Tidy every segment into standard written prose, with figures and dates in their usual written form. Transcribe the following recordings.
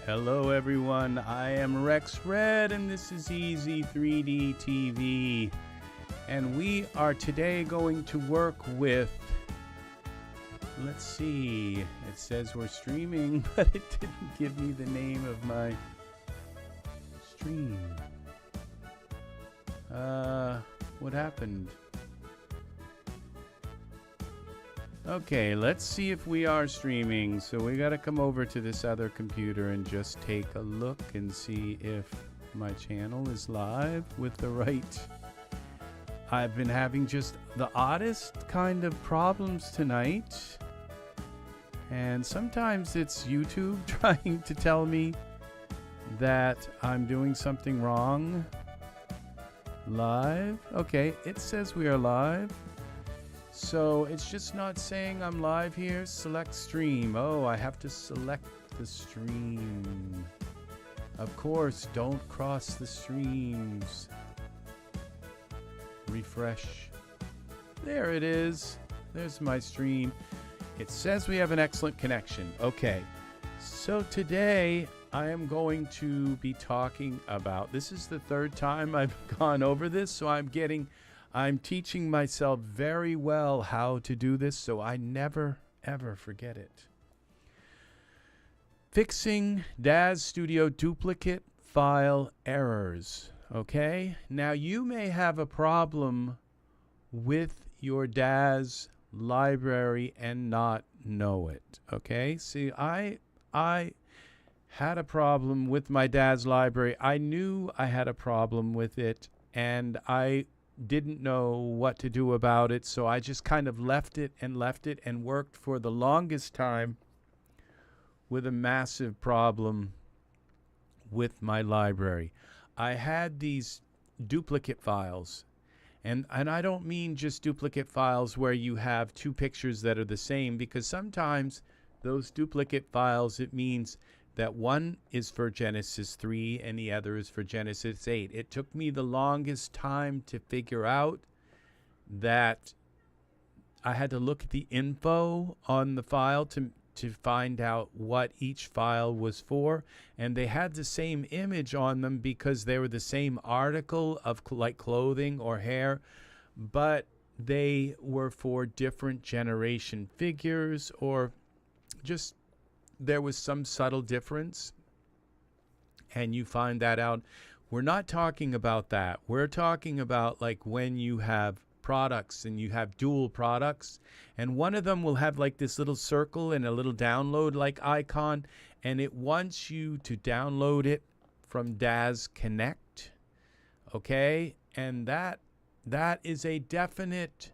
Hello everyone, I am RexRed and this is Ez3DTv, and we are today going to work with, let's see, it says we're streaming, but it didn't give me the name of my stream. What happened? Okay, let's see if we are streaming. So we got to come over to this other computer and just take a look and see if my channel is live with the right. I've been having just the oddest kind of problems tonight. And sometimes it's YouTube trying to tell me that I'm doing something wrong. Live. Okay, it says we are live. So it's just not saying I'm live here. Select stream. Oh, I have to select the stream. Of course, don't cross the streams. Refresh. There it is. There's my stream. It says we have an excellent connection. Okay. So today I am going to be talking about, this is the third time I've gone over this, so I'm teaching myself very well how to do this, so I never, ever forget it. Fixing Daz Studio duplicate file errors. Okay? Now, you may have a problem with your Daz library and not know it. Okay? See, I had a problem with my Daz library. I knew I had a problem with it, and I didn't know what to do about it, so I just kind of left it and worked for the longest time with a massive problem with my library. I had these duplicate files, and I don't mean just duplicate files where you have two pictures that are the same, because sometimes those duplicate files, it means that one is for Genesis 3 and the other is for Genesis 8. It took me the longest time to figure out that I had to look at the info on the file to find out what each file was for. And they had the same image on them because they were the same article of like clothing or hair, but they were for different generation figures, or just there was some subtle difference, and you find that out. We're not talking about that. We're talking about like when you have products and you have dual products, and one of them will have like this little circle and a little download like icon, and it wants you to download it from Daz Connect. Okay? And that is a definite,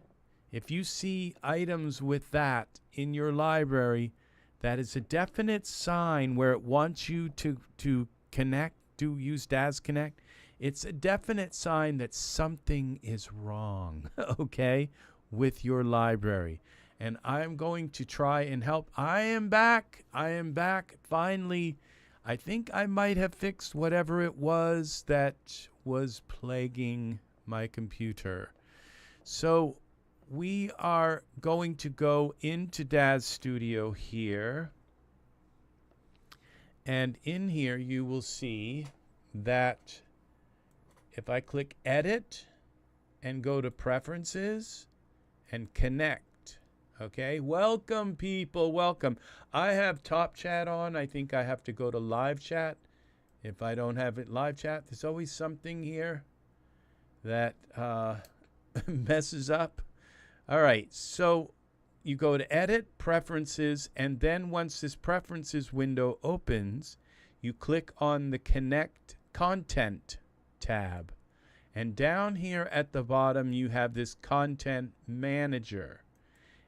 if you see items with that in your library, that is a definite sign where it wants you to connect, to use Daz Connect. It's a definite sign that something is wrong, okay, with your library. And I'm going to try and help. I am back. Finally. I think I might have fixed whatever it was that was plaguing my computer. So we are going to go into Daz Studio here, and in here you will see that if I click Edit and go to Preferences and Connect, okay, welcome people, welcome. I have Top Chat on. I think I have to go to Live Chat. If I don't have it Live Chat, there's always something here that messes up. All right, so you go to Edit, Preferences, and then once this Preferences window opens, you click on the Connect Content tab. And down here at the bottom, you have this Content Manager.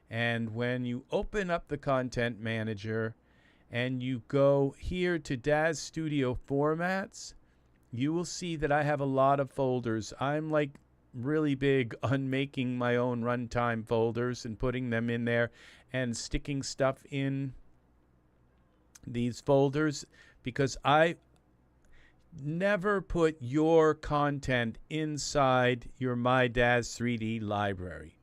And when you open up the Content Manager and you go here to Daz Studio Formats, you will see that I have a lot of folders. I'm like really big on making my own runtime folders and putting them in there and sticking stuff in these folders, because I never put your content inside your My Daz 3D library.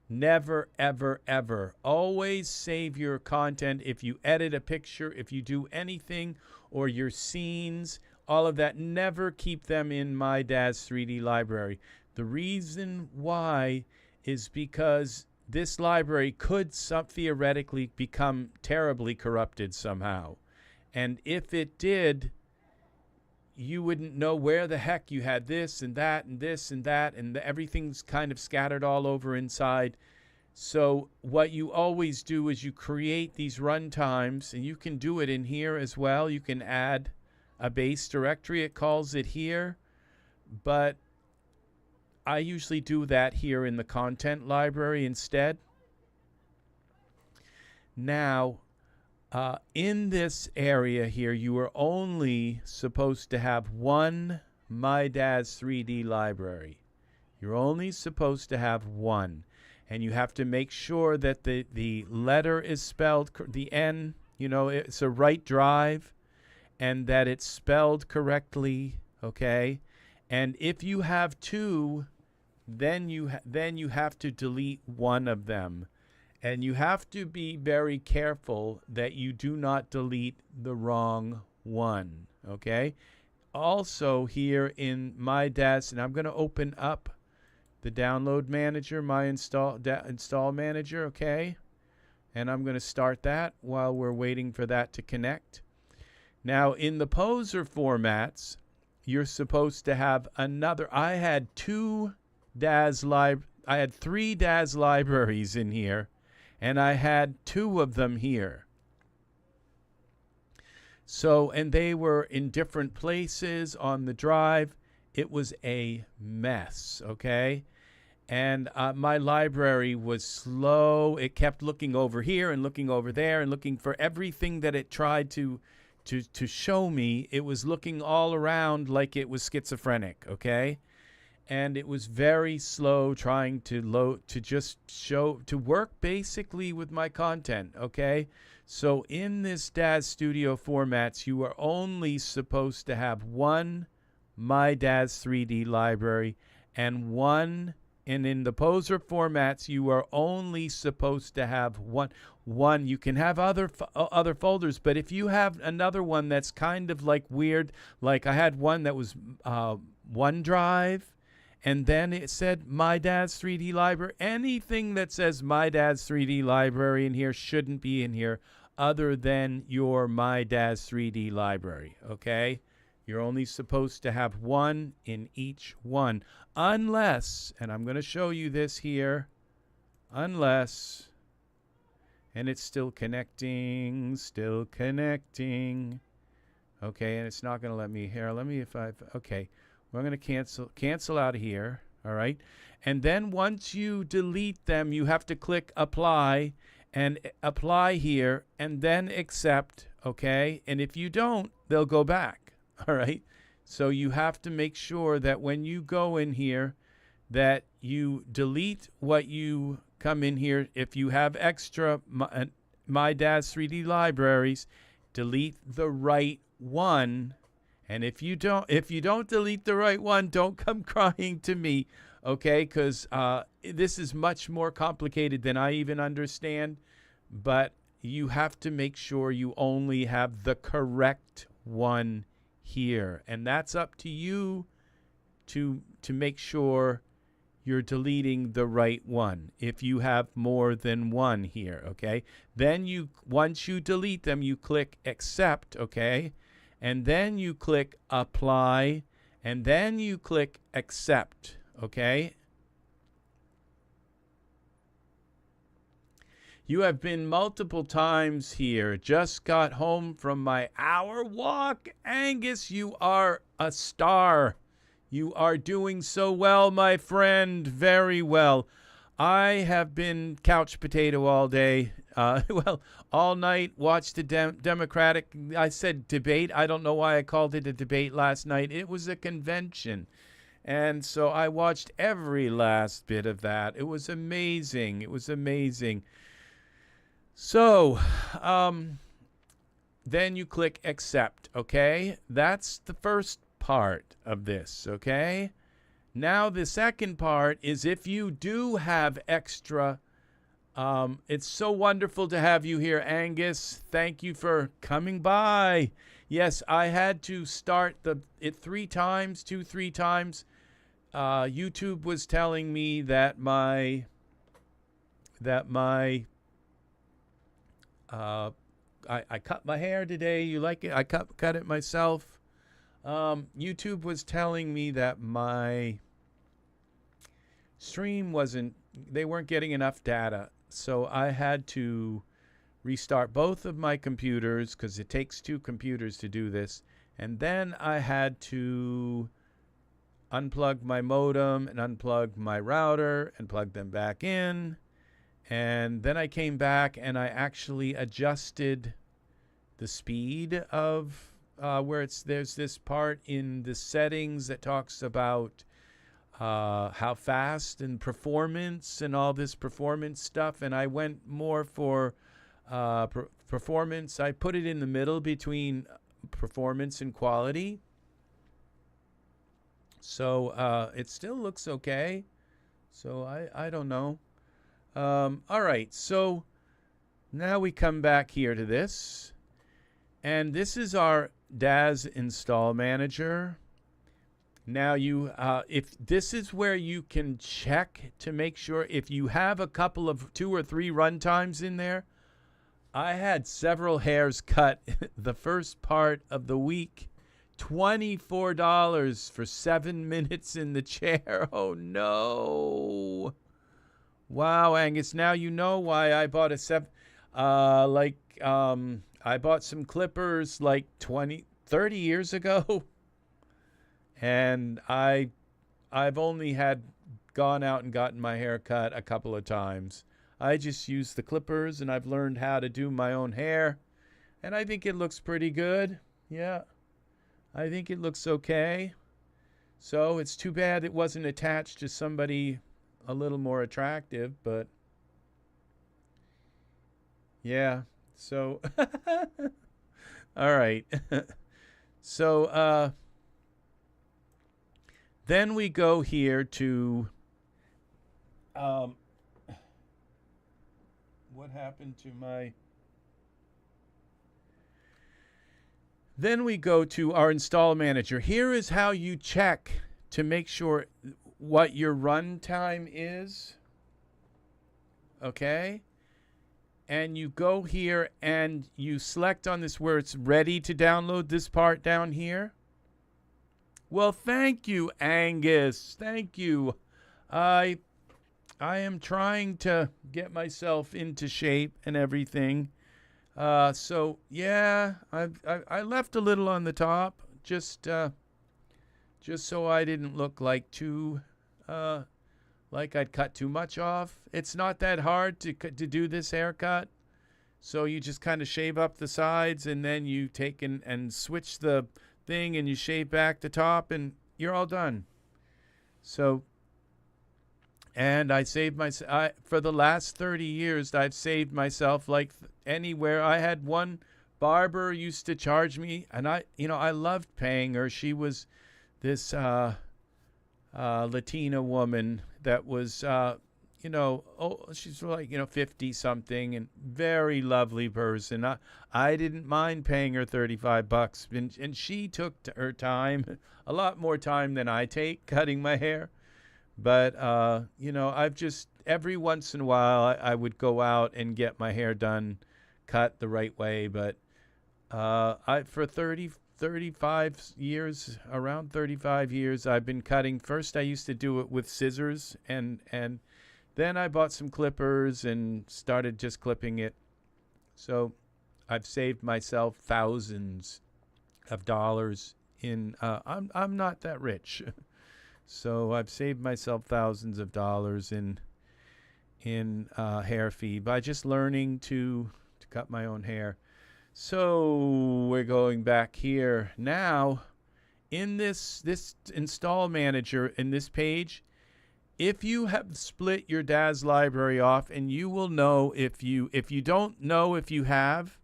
Never, ever, ever. Always save your content. If you edit a picture, if you do anything, or your scenes, all of that, never keep them in my Daz 3D library. The reason why is because this library could theoretically become terribly corrupted somehow. And if it did, you wouldn't know where the heck you had this and that and this and that, and everything's kind of scattered all over inside. So what you always do is you create these runtimes, and you can do it in here as well. You can add a base directory, it calls it here, but I usually do that here in the content library instead. Now, in this area here, you are only supposed to have one My Daz 3D library. You're only supposed to have one. And you have to make sure that the letter is spelled, the N, you know, it's a right drive, and that it's spelled correctly, okay? And if you have two, then you have to delete one of them. And you have to be very careful that you do not delete the wrong one, okay? Also here in my Daz, and I'm going to open up the download manager, my install manager, okay? And I'm going to start that while we're waiting for that to connect. Now, in the poser formats, you're supposed to have another. I had three Daz libraries in here, and I had two of them here. So, and they were in different places on the drive. It was a mess, okay? And my library was slow. It kept looking over here and looking over there and looking for everything that it tried to show me. It was looking all around like it was schizophrenic, okay? And it was very slow trying to work basically with my content, okay? So in this Daz Studio formats, you are only supposed to have one My Daz 3D library and one. And in the poser formats, you are only supposed to have one. You can have other folders, but if you have another one that's kind of like weird, like I had one that was OneDrive, and then it said My Daz 3D library. Anything that says My Daz 3D library in here shouldn't be in here, other than your My Daz 3D library. Okay. You're only supposed to have one in each one, unless, and I'm going to show you this here, unless, and it's still connecting, okay, and it's not going to let me here. Let me, okay, we're going to cancel out of here, all right, and then once you delete them, you have to click apply, and apply here, and then accept, okay, and if you don't, they'll go back. All right, so you have to make sure that when you go in here that you delete what you come in here. If you have extra My Daz 3D libraries, delete the right one. And if you don't delete the right one, don't come crying to me, okay? Because this is much more complicated than I even understand. But you have to make sure you only have the correct one here, and that's up to you to make sure you're deleting the right one if you have more than one here, okay? Then once you delete them, you click accept, okay? And then you click apply, and then you click accept, okay? You have been multiple times here. Just got home from my hour walk. Angus, you are a star. You are doing so well, my friend. Very well. I have been couch potato all day. Well, all night. Watched the Democratic, I said debate. I don't know why I called it a debate last night. It was a convention. And so I watched every last bit of that. It was amazing. It was amazing. So, then you click accept, okay? That's the first part of this, okay? Now the second part is if you do have extra. It's so wonderful to have you here, Angus. Thank you for coming by. Yes, I had to start it 3 times, 3 times. YouTube was telling me that I cut my hair today. You like it? I cut it myself. YouTube was telling me that my stream they weren't getting enough data. So I had to restart both of my computers because it takes 2 computers to do this. And then I had to unplug my modem and unplug my router and plug them back in. And then I came back and I actually adjusted the speed of where there's this part in the settings that talks about how fast and performance and all this performance stuff. And I went more for performance. I put it in the middle between performance and quality. So it still looks okay. So I don't know. All right. So now we come back here to this. And this is our Daz install manager. Now if this is where you can check to make sure if you have a couple of 2 or 3 runtimes in there. I had several hairs cut the first part of the week. $24 for 7 minutes in the chair. Oh no. Wow, Angus. Now you know why I bought I bought some clippers like 30 years ago. And I've only gone out and gotten my hair cut a couple of times. I just use the clippers, and I've learned how to do my own hair. And I think it looks pretty good. Yeah, I think it looks okay. So it's too bad it wasn't attached to somebody a little more attractive, but yeah. So, all right. So, then we go here to, what happened to my, then we go to our install manager. Here is how you check to make sure what your runtime is, okay? And you go here and you select on this where it's ready to download this part down here. Well, thank you, Angus. Thank you. I am trying to get myself into shape and everything. So yeah, I left a little on the top, just so I didn't look like like I'd cut too much off. It's not that hard to do this haircut. So you just kind of shave up the sides, and then you take and switch the thing, and you shave back the top, and you're all done. So, and I saved for the last 30 years, I've saved myself like anywhere. I had one barber used to charge me, and I loved paying her. She was this Latina woman that was, she's like, 50 something and very lovely person. I didn't mind paying her $35, and she took her time, a lot more time than I take cutting my hair. But, I've just, every once in a while, I would go out and get my hair done, cut the right way. But for 35 years, around 35 years, I've been cutting. First, I used to do it with scissors, and then I bought some clippers and started just clipping it. So I've saved myself thousands of dollars in, I'm not that rich. So I've saved myself thousands of dollars in hair fee by just learning to cut my own hair. So we're going back here now in this install manager in this page. If you have split your Daz library off, and you will know if you don't know if you have,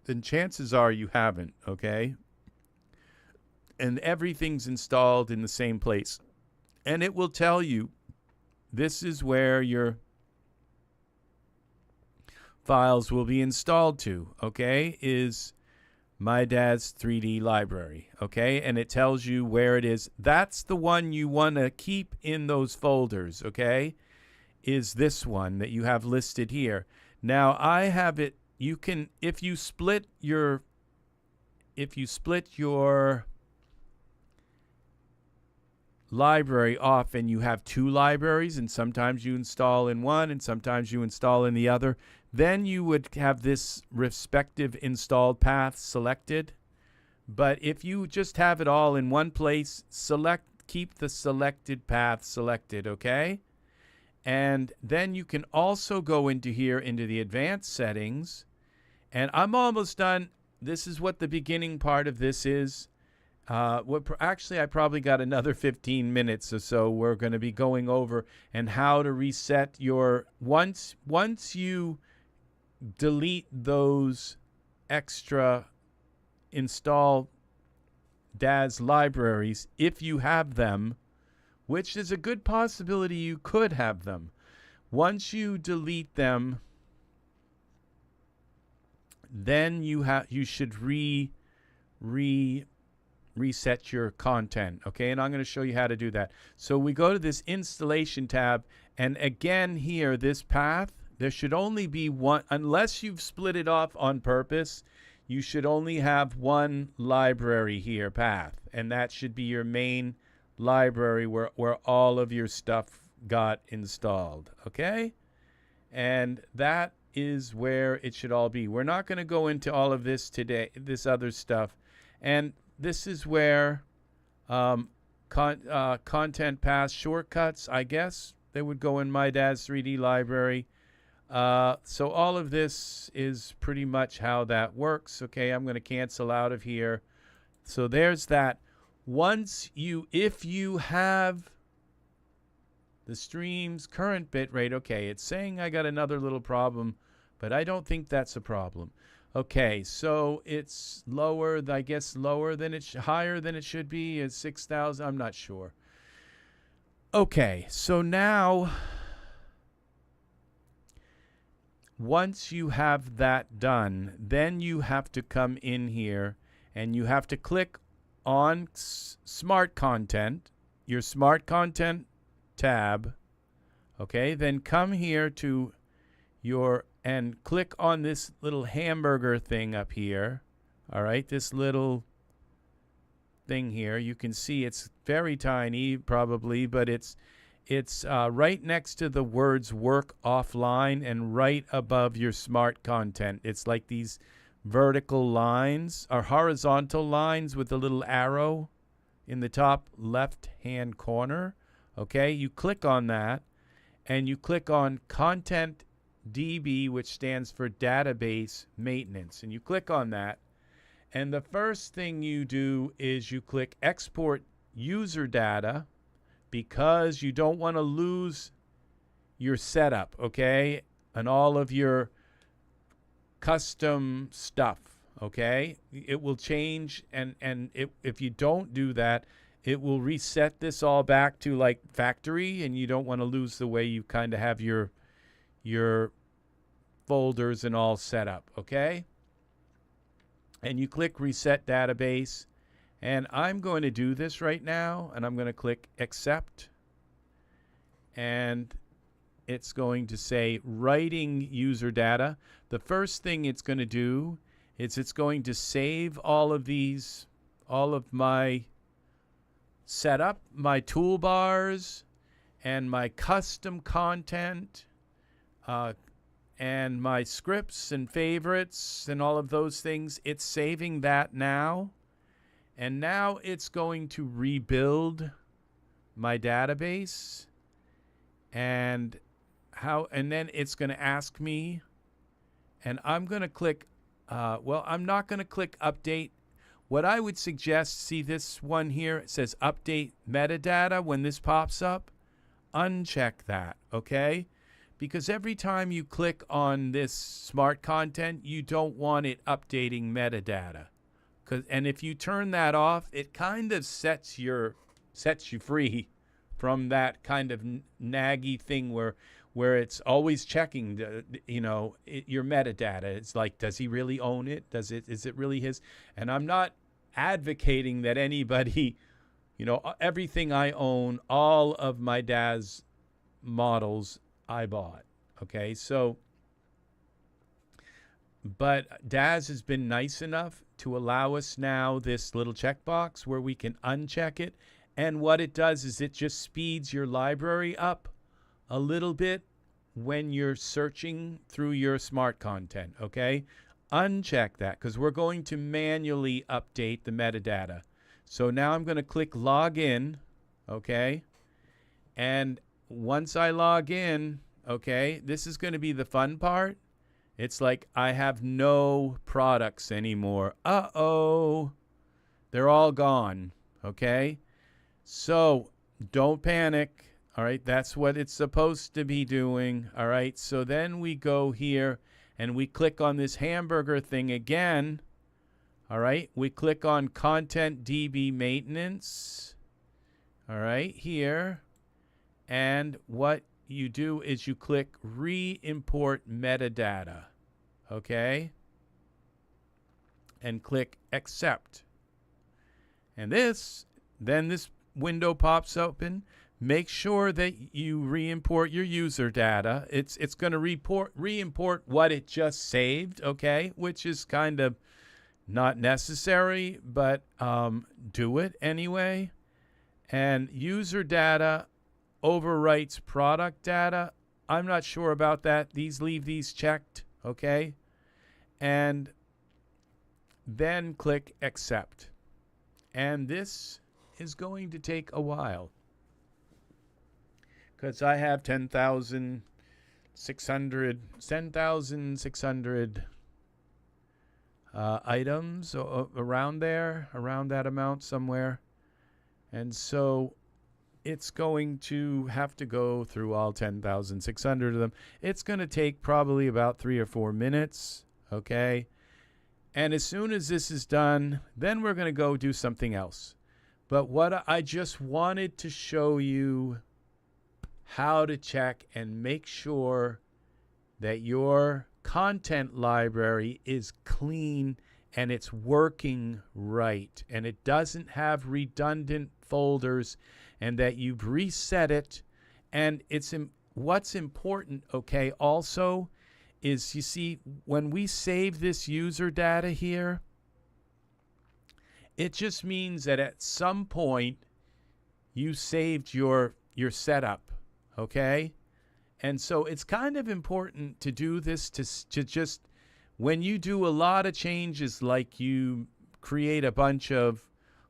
then chances are you haven't, okay? And everything's installed in the same place. And it will tell you this is where your files will be installed to, okay, is my Daz 3D library, okay, and it tells you where it is. That's the one you want to keep in those folders, okay, is this one that you have listed here. Now I have it, you can, if you split your library off and you have two libraries, and sometimes you install in one and sometimes you install in the other, then you would have this respective installed path selected. But if you just have it all in one place, keep the selected path selected, okay? And then you can also go into here into the advanced settings, and I'm almost done. This is what the beginning part of this is. Actually, I probably got another 15 minutes or so. We're going to be going over and how to reset your, once you delete those extra install Daz libraries, if you have them, which is a good possibility you could have them. Once you delete them, then you should reset your content, okay? And I'm going to show you how to do that. So we go to this installation tab, and again here, this path, there should only be one, unless you've split it off on purpose, you should only have one library here, path, and that should be your main library where all of your stuff got installed, okay? And that is where it should all be. We're not going to go into all of this today, this other stuff, and this is where content path shortcuts, I guess, they would go in my Daz 3D library. So all of this is pretty much how that works. Okay, I'm going to cancel out of here. So there's that. If you have the stream's current bitrate, okay, it's saying I got another little problem, but I don't think that's a problem. Okay, so it's lower, I guess higher than it should be, is 6,000, I'm not sure. Okay, so now, once you have that done, then you have to come in here and you have to click on Smart Content, your Smart Content tab, okay, then come here to and click on this little hamburger thing up here, all right, this little thing here. You can see it's very tiny probably, but it's right next to the words work offline and right above your smart content. It's like these vertical lines or horizontal lines with a little arrow in the top left hand corner. Okay, you click on that and you click on Content DB, which stands for database maintenance, and you click on that, and the first thing you do is you click export user data, because you don't want to lose your setup, okay, and all of your custom stuff, okay? It will change, and if you don't do that, it will reset this all back to like factory, and you don't want to lose the way you kind of have your folders and all set up, okay? And you click reset database, and I'm going to do this right now, and I'm going to click accept, and it's going to say writing user data. The first thing it's going to do is it's going to save all of my setup, my toolbars, and my custom content, and my scripts and favorites and all of those things. It's saving that now. And now it's going to rebuild my database. And then it's going to ask me, and I'm going to click, I'm not going to click update. What I would suggest, see this one here, it says update metadata. When this pops up, uncheck that, okay? Because every time you click on this smart content, you don't want it updating metadata. And if you turn that off, it kind of sets you free from that kind of naggy thing where it's always checking your metadata. It's like, does he really own it? Is it really his? And I'm not advocating that anybody, everything I own, all of my Daz models I bought. Okay, so but Daz has been nice enough to allow us now this little checkbox where we can uncheck it. And what it does is it just speeds your library up a little bit when you're searching through your smart content, okay? Uncheck that because we're going to manually update the metadata. So now I'm going to click login, okay? And once I log in, okay, this is going to be the fun part. It's like I have no products anymore. Uh-oh. They're all gone, okay? So don't panic, all right? That's what it's supposed to be doing, all right? So then we go here and we click on this hamburger thing again, all right? We click on Content DB Maintenance, all right, here. And what you do is you click reimport metadata, okay? And click accept. And then this window pops open. Make sure that you reimport your user data. It's going to reimport what it just saved, okay? Which is kind of not necessary, but do it anyway. And user data overwrites product data. I'm not sure about that. Leave these checked, okay? And then click accept. And this is going to take a while because I have 10,600 items around there, around that amount somewhere. And so it's going to have to go through all 10,600 of them. It's going to take probably about 3 or 4 minutes, okay? And as soon as this is done, then we're going to go do something else. But what I just wanted to show you how to check and make sure that your content library is clean and it's working right and it doesn't have redundant folders and that you've reset it. And what's important, okay, also is, you see, when we save this user data here, it just means that at some point you saved your setup, okay? And so it's kind of important to do this to just, when you do a lot of changes, like you create a bunch of,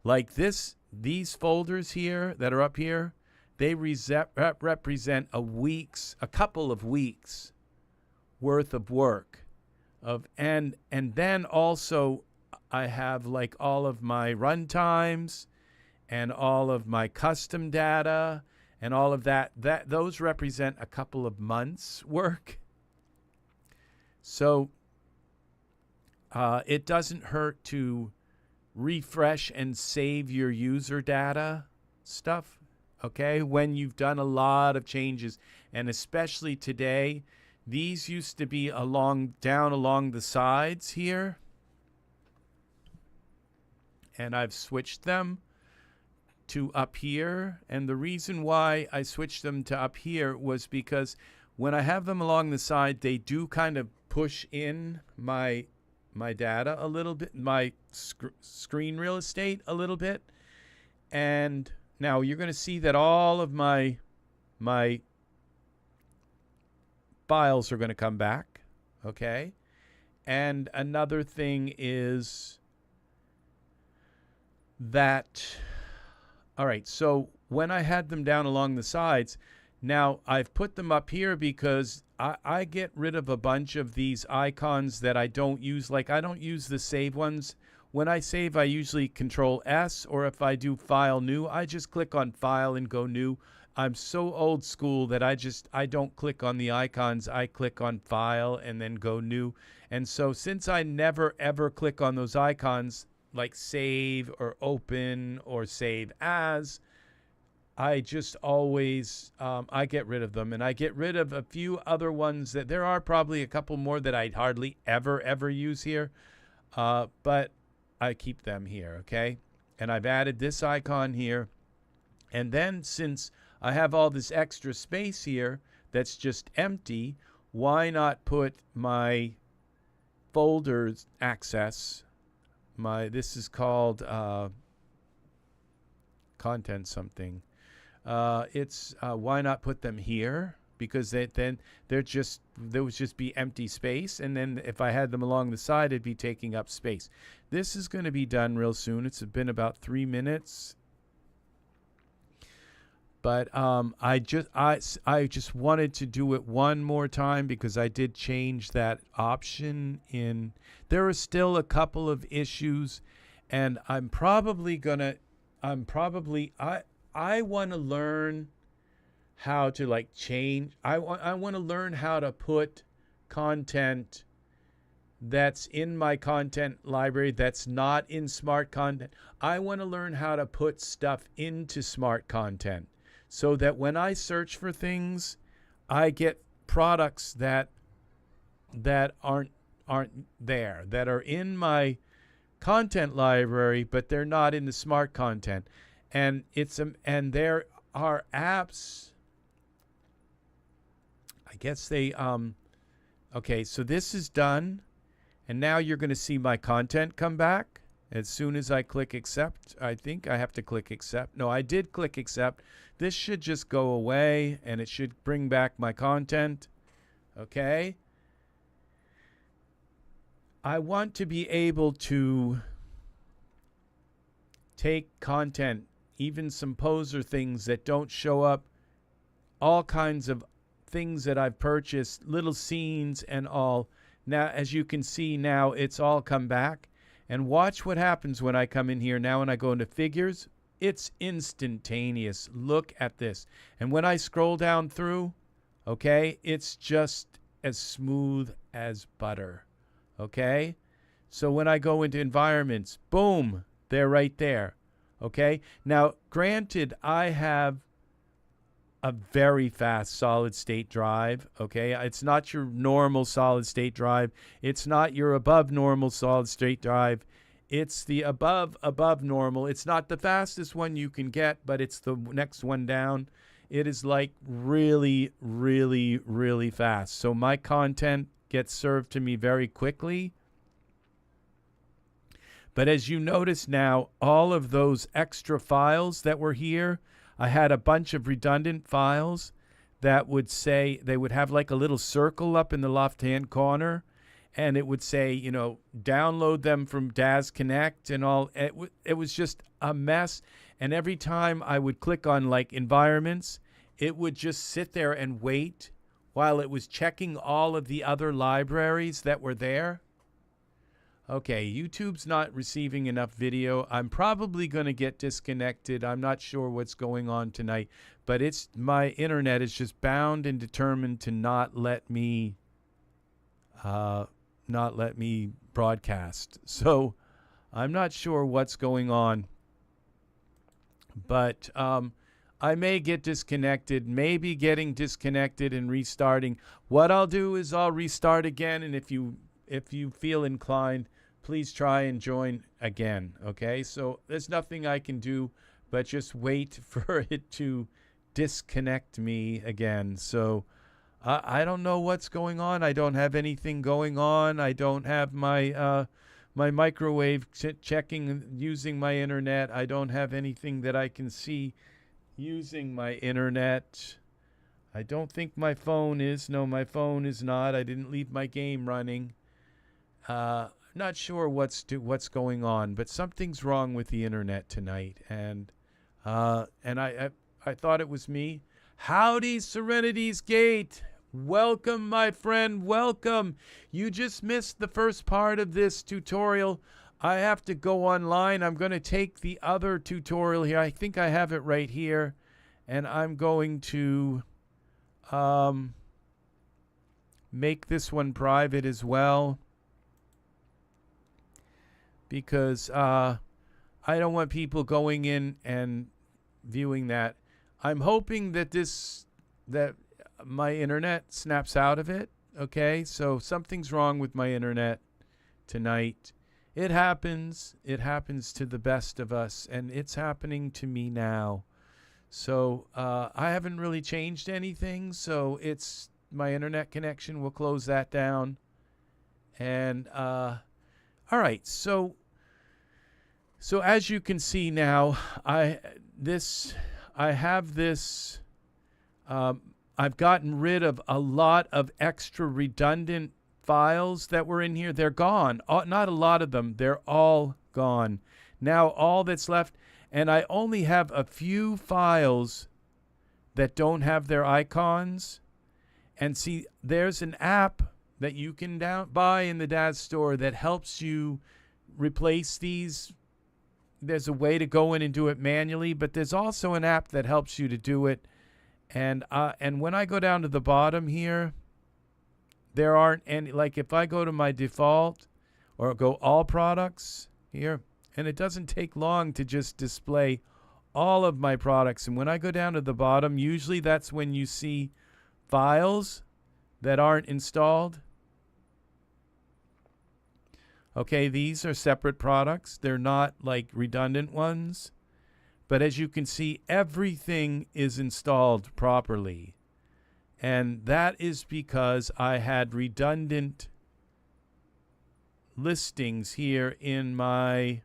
like these folders here that are up here, they represent a couple of weeks worth of work and then also I have like all of my runtimes and all of my custom data and all of that those represent a couple of months work. So it doesn't hurt to refresh and save your user data stuff, okay, when you've done a lot of changes. And especially today, these used to be down along the sides here, and I've switched them to up here. And the reason why I switched them to up here was because when I have them along the side, they do kind of push in my data a little bit, my screen real estate a little bit. And now you're going to see that all of my files are going to come back, okay? And another thing is that, all right, so when I had them down along the sides, now I've put them up here because I get rid of a bunch of these icons that I don't use. Like, I don't use the save ones. When I save, I usually Control S, or if I do File New, I just click on File and go New. I'm so old school that I don't click on the icons. I click on File and then go New. And so since I never ever click on those icons like Save or Open or Save As, I just always I get rid of them, and I get rid of a few other ones that there are probably a couple more that I'd hardly ever use here, but I keep them here, okay? And I've added this icon here, and then since I have all this extra space here that's just empty, why not put my folders access? This is called content something. It's why not put them here? Because then there would just be empty space, and then if I had them along the side, it'd be taking up space. This is going to be done real soon. It's been about 3 minutes, but I just wanted to do it one more time because I did change that option in. There are still a couple of issues, and I want to learn how to like change. I want to learn how to put content that's in my content library that's not in smart content. I want to learn how to put stuff into smart content so that when I search for things, I get products that aren't there, that are in my content library, but they're not in the smart content. And and there are apps. I guess they okay, so this is done, and now you're going to see my content come back as soon as I click accept. I think I have to click accept. No, I did click accept. This should just go away, and it should bring back my content. Okay. I want to be able to take content, even some poser things that don't show up, all kinds of things that I've purchased, little scenes and all. Now, as you can see now, it's all come back. And watch what happens when I come in here now and I go into figures. It's instantaneous. Look at this. And when I scroll down through, okay, it's just as smooth as butter. Okay? So when I go into environments, boom, they're right there. Okay? Now, granted, I have a very fast solid state drive. Okay? It's not your normal solid state drive. It's not your above normal solid state drive. It's the above normal. It's not the fastest one you can get, but it's the next one down. It is like really, really, really fast. So my content gets served to me very quickly. But as you notice now, all of those extra files that were here, I had a bunch of redundant files that would say, they would have like a little circle up in the left-hand corner, and it would say, you know, download them from Daz Connect and all. It was just a mess. And every time I would click on like environments, it would just sit there and wait while it was checking all of the other libraries that were there. Okay, YouTube's not receiving enough video. I'm probably going to get disconnected. I'm not sure what's going on tonight, but my internet is just bound and determined to not let me broadcast. So I'm not sure what's going on, but I may get disconnected, maybe getting disconnected and restarting. What I'll do is I'll restart again, and if you feel inclined, please try and join again, okay? So there's nothing I can do but just wait for it to disconnect me again. So I don't know what's going on. I don't have anything going on. I don't have my my microwave checking using my internet. I don't have anything that I can see using my internet. I don't think my phone is. No, my phone is not. I didn't leave my game running. Not sure what's going on, but something's wrong with the internet tonight, and I thought it was me. Howdy, Serenity's Gate. Welcome, my friend. Welcome. You just missed the first part of this tutorial. I have to go online. I'm going to take the other tutorial here. I think I have it right here, and I'm going to make this one private as well, because I don't want people going in and viewing that. I'm hoping that that my internet snaps out of it. Okay, so something's wrong with my internet tonight. It happens. It happens to the best of us, and it's happening to me now. So I haven't really changed anything, so it's my internet connection. We'll close that down. And all right, so as you can see now, I've gotten rid of a lot of extra redundant files that were in here. They're gone. Not a lot of them. They're all gone. Now all that's left, and I only have a few files that don't have their icons. And see, there's an app that you can buy in the Daz store that helps you replace these. There's a way to go in and do it manually, but there's also an app that helps you to do it. And when I go down to the bottom here, there aren't any. Like if I go to my default or go all products here, and it doesn't take long to just display all of my products. And when I go down to the bottom, usually that's when you see files that aren't installed. Okay, these are separate products. They're not like redundant ones. But as you can see, everything is installed properly. And that is because I had redundant listings here in my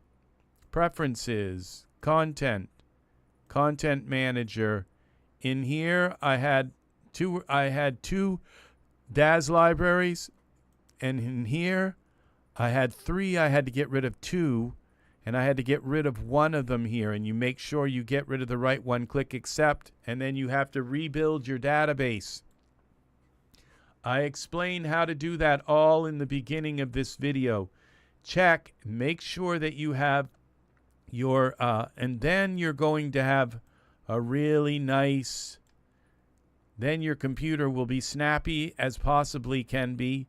preferences, content manager. In here, I had two Daz libraries, and in here, I had 3. I had to get rid of 2, and I had to get rid of one of them here. And you make sure you get rid of the right one, click accept, and then you have to rebuild your database. I explain how to do that all in the beginning of this video. Check, make sure that you have your, and then you're going to have a really nice, then your computer will be snappy as possibly can be.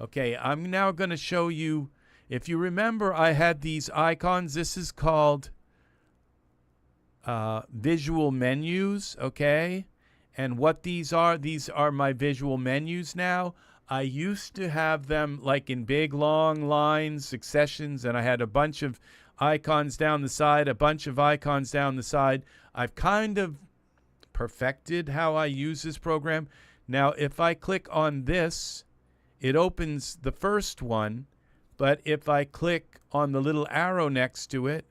Okay, I'm now going to show you, if you remember, I had these icons. This is called visual menus, okay? And what these are my visual menus now. I used to have them like in big, long lines, successions, and I had a bunch of icons down the side, a bunch of icons down the side. I've kind of perfected how I use this program. Now, if I click on this, it opens the first one, but if I click on the little arrow next to it,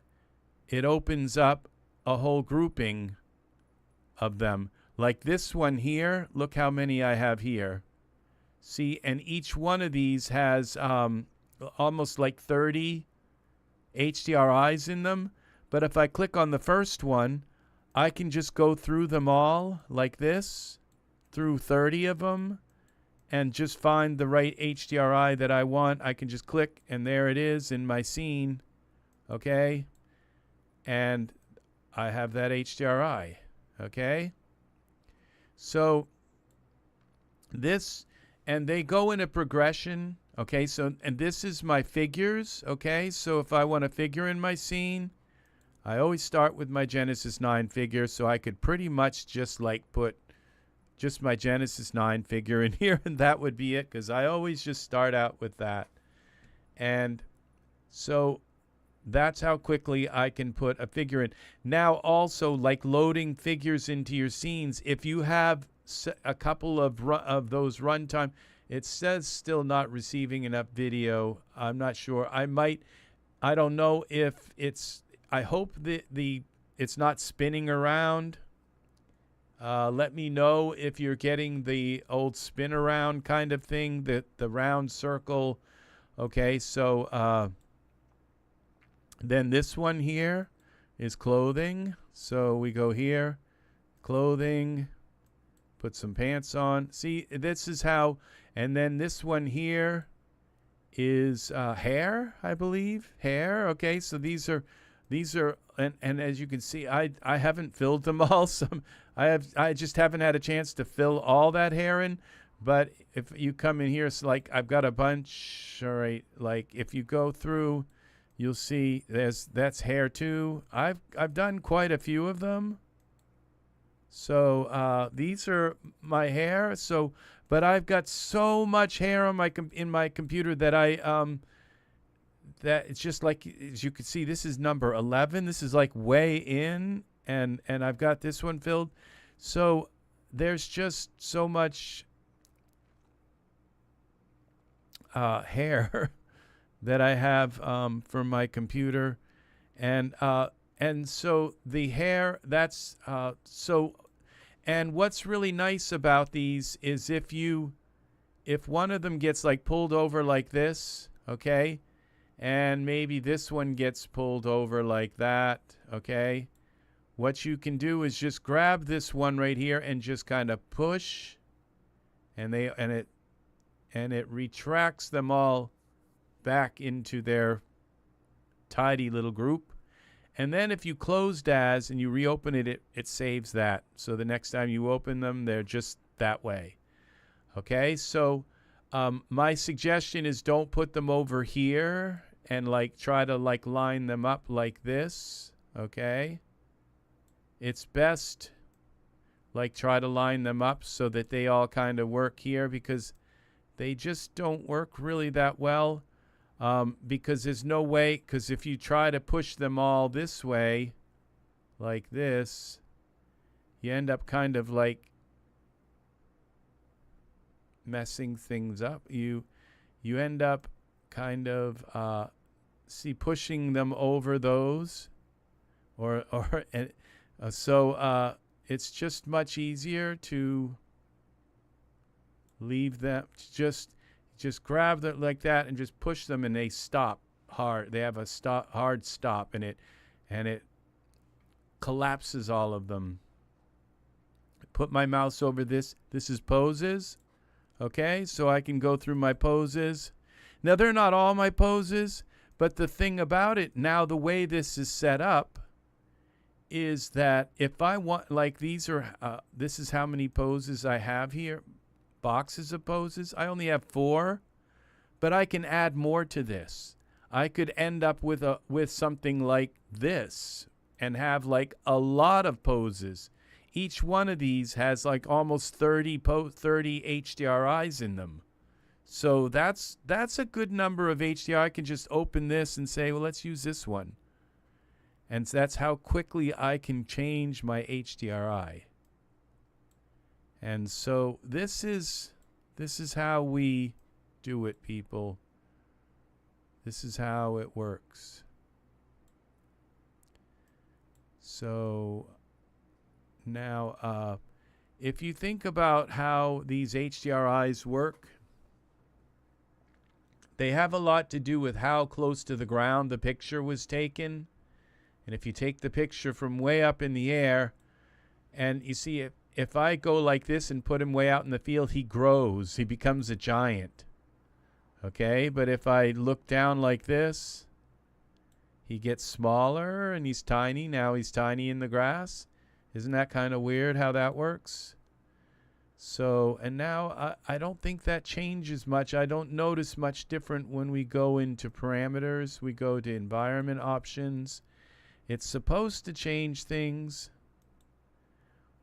it opens up a whole grouping of them. Like this one here, look how many I have here. See, and each one of these has almost like 30 HDRIs in them. But if I click on the first one, I can just go through them all like this, through 30 of them, and just find the right HDRI that I want. I can just click, and there it is in my scene, okay? And I have that HDRI, okay? So this, and they go in a progression, okay? So, and this is my figures, okay? So if I want a figure in my scene, I always start with my Genesis 9 figure, so I could pretty much just like put just my Genesis 9 figure in here, and that would be it, because I always just start out with that. And so that's how quickly I can put a figure in. Now also, like loading figures into your scenes, if you have a couple of those runtime, it says still not receiving enough video. I'm not sure. I don't know if it's, I hope it's not spinning around. Let me know if you're getting the old spin around kind of thing, the round circle. Okay, so then this one here is clothing. So we go here, clothing, put some pants on. See, this is how, and then this one here is hair, I believe. Hair, okay, so these are, and as you can see, I haven't filled them all. I just haven't had a chance to fill all that hair in. But if you come in here, it's like I've got a bunch. All right, like if you go through, you'll see that's hair too. I've done quite a few of them. So these are my hair. So, but I've got so much hair on my in my computer that that it's just like, as you can see, this is number 11. This is like way in, and I've got this one filled. So there's just so much hair that I have from my computer, and so the hair, that's so. And what's really nice about these is if one of them gets like pulled over like this, okay, and maybe this one gets pulled over like that, okay, what you can do is just grab this one right here and just kind of push, and it retracts them all back into their tidy little group. And then if you close Daz and you reopen it, it saves that. So the next time you open them, they're just that way. Okay, so my suggestion is don't put them over here and like try to like line them up like this. Okay, it's best like try to line them up so that they all kind of work here, because they just don't work really that well. Because there's no way, because if you try to push them all this way, like this, you end up kind of like messing things up. You end up kind of pushing them over those, so it's just much easier to leave them, just grab them like that and just push them, and they stop hard. They have a hard stop, and it collapses all of them. Put my mouse over this. This is poses. Okay, so I can go through my poses. Now, they're not all my poses, but the thing about it now, the way this is set up, is that if I want, like these are, this is how many poses I have here. Boxes of poses. I only have 4, but I can add more to this. I could end up with something like this and have like a lot of poses. Each one of these has like almost 30 HDRIs in them. So that's a good number of HDRI. I can just open this and say, well, let's use this one. And that's how quickly I can change my HDRI. And so this is how we do it, people. This is how it works. So now, if you think about how these HDRIs work, they have a lot to do with how close to the ground the picture was taken. And if you take the picture from way up in the air, and you see if I go like this and put him way out in the field, he grows. He becomes a giant. Okay, but if I look down like this, he gets smaller and he's tiny. Now he's tiny in the grass. Isn't that kind of weird how that works? So, and now I don't think that changes much. I don't notice much different when we go into parameters. We go to environment options. It's supposed to change things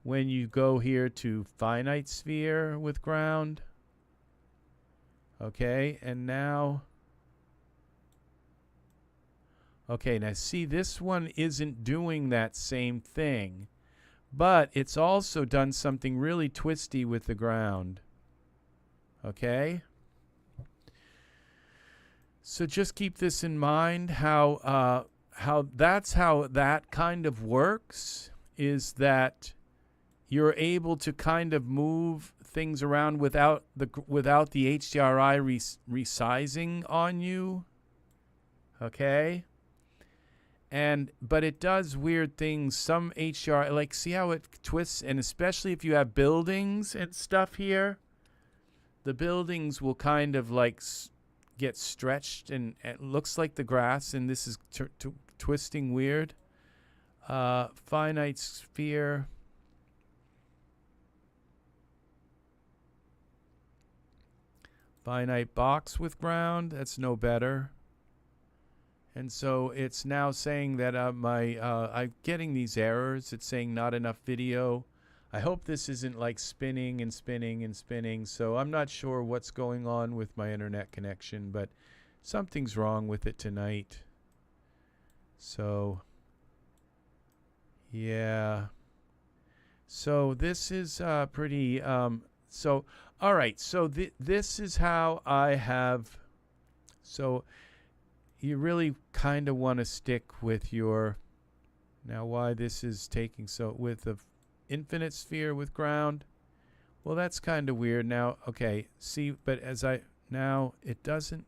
when you go here to finite sphere with ground. Okay, and now, okay, now see, this one isn't doing that same thing, but it's also done something really twisty with the ground. Okay? So just keep this in mind, how that's how that kind of works, is that you're able to kind of move things around without the HDRI resizing on you. Okay? But it does weird things. Some HDRI, like, see how it twists, and especially if you have buildings and stuff here, the buildings will kind of like get stretched, and it looks like the grass, and this is twisting weird. Finite sphere. Finite box with ground, that's no better. And so it's now saying that I'm getting these errors. It's saying not enough video. I hope this isn't like spinning and spinning and spinning. So I'm not sure what's going on with my internet connection, but something's wrong with it tonight. So, yeah. So this is pretty, so, all right. So this is how I have, so you really kind of want to stick with your, now why this is taking so, with the infinite sphere with ground. Well, that's kind of weird. Now, okay, see, but as I, now it doesn't,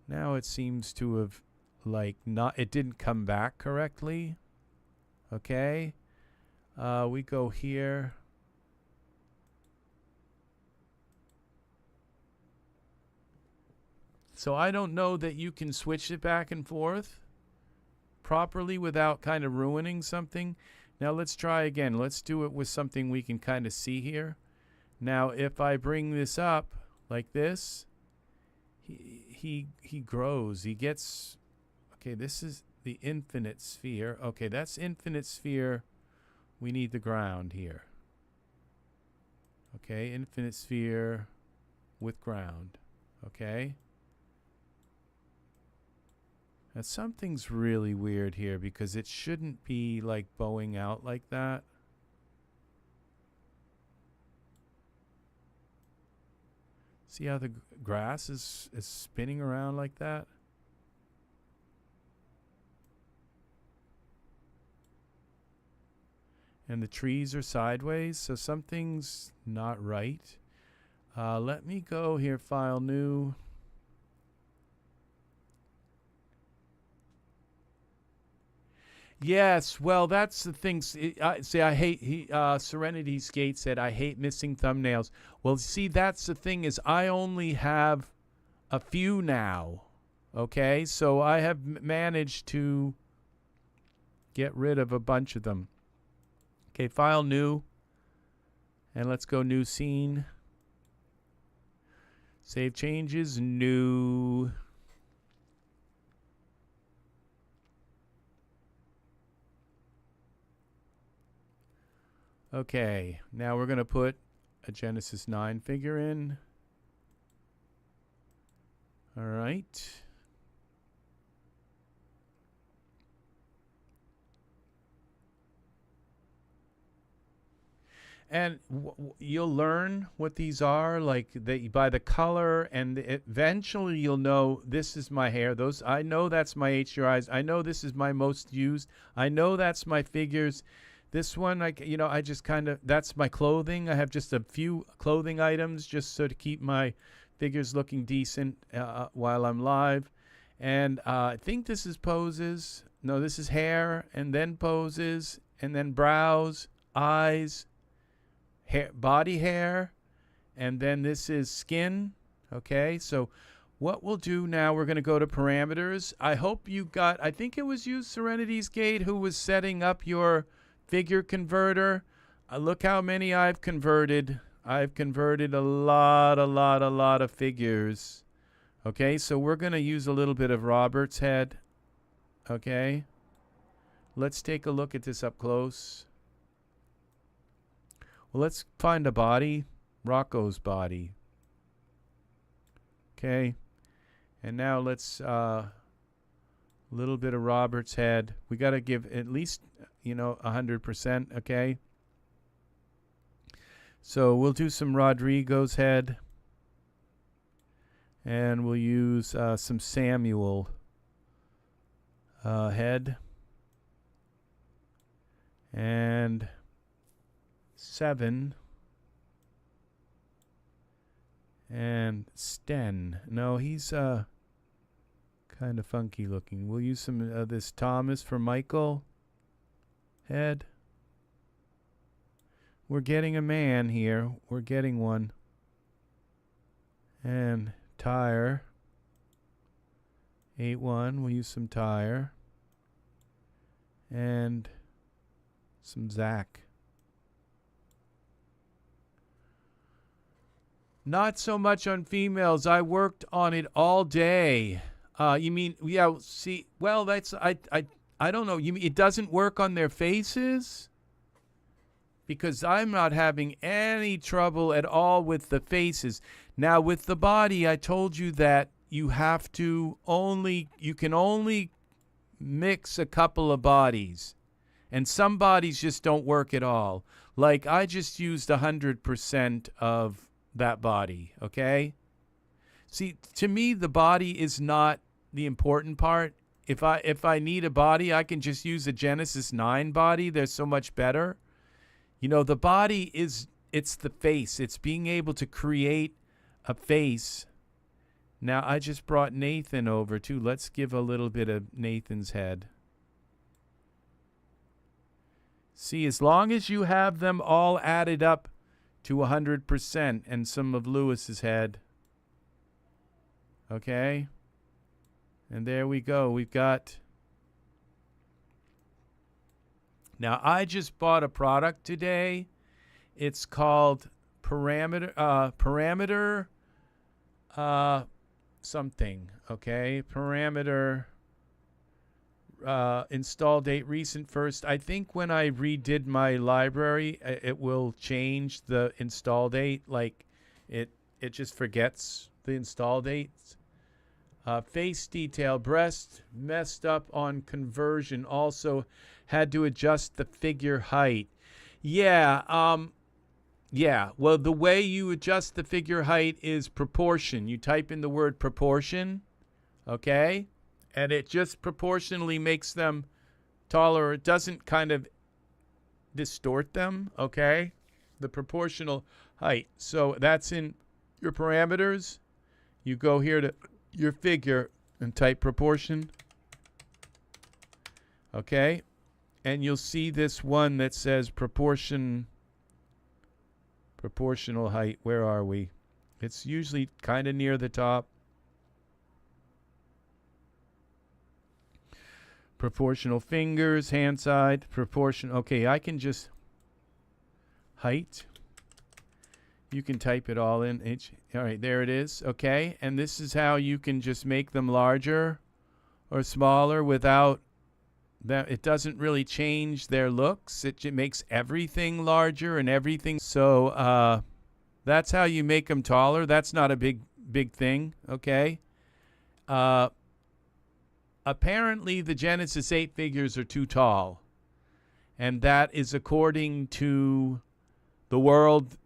now it seems to have like not, it didn't come back correctly. Okay. We go here. So I don't know that you can switch it back and forth properly without kind of ruining something. Now let's try again. Let's do it with something we can kind of see here. Now if I bring this up like this, he grows. He gets, okay, this is the infinite sphere. Okay, that's infinite sphere. We need the ground here. Okay, infinite sphere with ground. Okay. Now something's really weird here because it shouldn't be like bowing out like that. See how the grass is spinning around like that? And the trees are sideways, so something's not right. Let me go here, file new. Yes, well, that's the thing. See, I hate, Serenity's Gate said, I hate missing thumbnails. Well, see, that's the thing is I only have a few now, okay? So I have managed to get rid of a bunch of them. Okay, file new, and let's go new scene. Save changes, new. Okay, now we're going to put a Genesis 9 figure in. All right. And you'll learn what these are, like by the color, and eventually you'll know this is my hair. Those I know that's my HDRIs. I know this is my most used. I know that's my figures. This one, I just kind of, that's my clothing. I have just a few clothing items just so to keep my figures looking decent while I'm live. And I think this is poses. No, this is hair, and then poses, and then brows, eyes, hair, body hair, and then this is skin. Okay, so what we'll do now, we're going to go to parameters. I hope you got, I think it was you, Serenity's Gate, who was setting up your figure converter. Look how many I've converted. I've converted a lot of figures. Okay, so we're going to use a little bit of Robert's head. Okay, let's take a look at this up close. Well, let's find a body. Rocco's body. Okay, and now let's a little bit of Robert's head. We got to give at least 100%. Okay, so we'll do some Rodrigo's head, and we'll use some Samuel head, and 7, and Sten. No, he's kind of funky looking. We'll use some of this Thomas for Michael head. We're getting a man here. We're getting one. And tire. 8-1. We'll use some tire. And some Zach. Not so much on females. I worked on it all day. You mean, yeah, see, well, that's, I don't know. You mean it doesn't work on their faces? because I'm not having any trouble at all with the faces. Now with the body, I told you that you can only mix a couple of bodies, and some bodies just don't work at all. Like I just used 100% of that body, okay? See, to me, the body is not the important part. If I need a body, I can just use a Genesis 9 body. They're so much better. You know, the body it's the face. It's being able to create a face. Now, I just brought Nathan over, too. Let's give a little bit of Nathan's head. See, as long as you have them all added up to 100% and some of Lewis's head. Okay? And there we go. We've got... Now, I just bought a product today. It's called Parameter something, okay? Parameter install date recent first. I think when I redid my library, it will change the install date. Like it just forgets the install dates. Face detail, breast messed up on conversion. Also had to adjust the figure height. Yeah, yeah. Well, the way you adjust the figure height is proportion. You type in the word proportion, okay? And it just proportionally makes them taller. It doesn't kind of distort them, okay? The proportional height. So that's in your parameters. You go here to your figure and type proportion. Okay? And you'll see this one that says proportional height. Where are we? It's usually kind of near the top. Proportional fingers, hand side, proportion. Okay, I can just height. You can type it all in. All right, there it is. Okay, and this is how you can just make them larger or smaller without that. It doesn't really change their looks. It makes everything larger and everything. So that's how you make them taller. That's not a big thing. Okay. Apparently, the Genesis 8 figures are too tall, and that is according to the world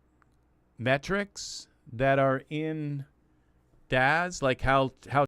metrics that are in Daz, like how